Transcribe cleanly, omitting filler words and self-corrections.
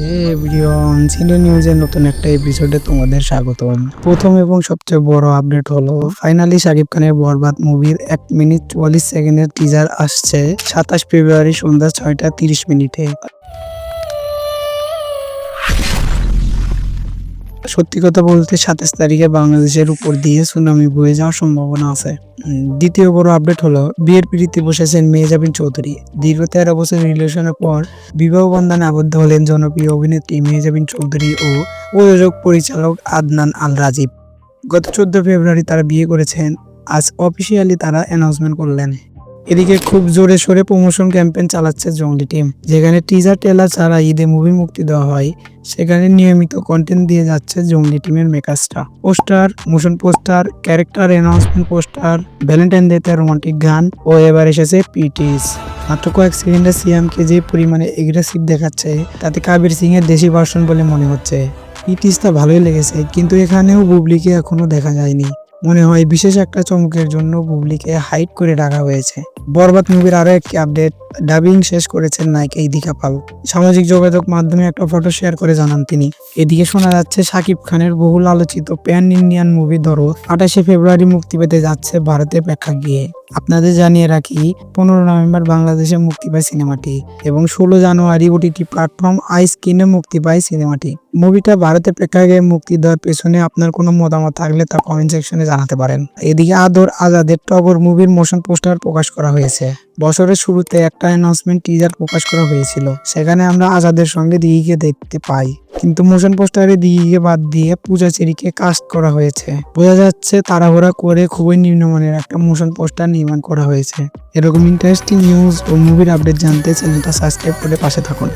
Everyone, সিনে নিউজের নতুন একটা এপিসোডে তোমাদের স্বাগতম। প্রথম এবং সবচেয়ে বড় আপডেট হলো ফাইনালি শাকিব খানের বরবাদ মুভির 1 মিনিট 44 সেকেন্ডের টিজার আসছে 27 ফেব্রুয়ারি সন্ধ্যা 6টা 30 মিনিটে। সত্যি কথা বলতে 27 তারিখে বাংলাদেশের উপর দিয়ে সুনামি বয়ে যাওয়ার সম্ভাবনা আছে। দ্বিতীয় বড় আপডেট হলো বিয়ের পিড়িতে বসেছেন মেহজাবিন চৌধুরী। দীর্ঘ 13 বছর রিলেশনের পর বিবাহ বন্ধনে আবদ্ধ হলেন জনপ্রিয় অভিনেত্রী মেহজাবিন চৌধুরী ও প্রযোজক পরিচালক আদনান আল রাজীব। গত 14 ফেব্রুয়ারি তারা বিয়ে করেছেন। আজ অফিসিয়ালি তারা অ্যানাউন্সমেন্ট করলেন। এদিকে খুব জোরে সোরে প্রমোশন ক্যাম্পেইন চালাচ্ছে জঙ্গলি টিম। যেখানে টিজার ট্রেলার ছাড়া ঈদে মুভি মুক্তি দেওয়া হয়, সেখানে নিয়মিত কন্টেন্ট দিয়ে যাচ্ছে জঙ্গলি টিমের মেকার্সরা। Poster, motion poster, character announcement poster, Valentine ডেতে রোমান্টিক গান ও এবার এসেছে পিটিস। মাত্র কয়েক সেকেন্ডে সিয়ামকে যে পরিমাণে এগ্রেসিভ দেখাচ্ছে তাতে কাবির সিং এর দেশি ভার্সন বলে মনে হচ্ছে। পিটিসটা ভালোই লেগেছে, কিন্তু এখানেও বুবলিকে এখনো দেখা যায়নি। মনে হয় বিশেষ একটা চমকের জন্য বুবলিকে হাইড করে রাখা হয়েছে। বরবাদ মুভির আরো একটি আপডেট, ডাবিং শেষ করেছেন নায়িকা ইদিকা পাল। সামাজিক যোগাযোগ মাধ্যমে একটা ফটো শেয়ার করে জানান তিনি। এদিকে শোনা যাচ্ছে শাকিব খানের বহুল আলোচিত প্যান ইন্ডিয়ান মুভি ধরো 28 ফেব্রুয়ারি মুক্তি পেতে যাচ্ছে ভারতের প্রেক্ষাগৃহে। আপনাদের জানিয়ে রাখি 15 নভেম্বর বাংলাদেশে মুক্তি পায় সিনেমাটি এবং 16 জানুয়ারি ওটিটি প্ল্যাটফর্ম আইস্ক্রিনে মুক্তি পায় সিনেমাটি। মুভিটা ভারতের প্রেক্ষাগৃহে মুক্তি দেওয়ার পেছনে আপনার কোনো মতামত থাকলে তা কমেন্ট সেকশনে জানাতে পারেন। এদিকে আদর আজাদের টগর মুভির মোশন পোস্টার প্রকাশ করা হয়েছে। বছরের শুরুতে একটা অ্যানাউন্সমেন্ট টিজার প্রকাশ করা হয়েছিল, সেখানে আমরা আজাদের সঙ্গে দিঘিকে দেখতে পাই, কিন্তু মোশন পোস্টারে দিঘিকে বাদ দিয়ে পূজা চেরিকে কাস্ট করা হয়েছে। বোঝা যাচ্ছে তাড়াহুড়া করে খুবই নিম্নমানের একটা মোশন পোস্টার নির্মাণ করা হয়েছে। এরকম ইন্টারেস্টিং নিউজ ও মুভির আপডেট জানতে চ্যানেলটা সাবস্ক্রাইব করে পাশে থাকুন।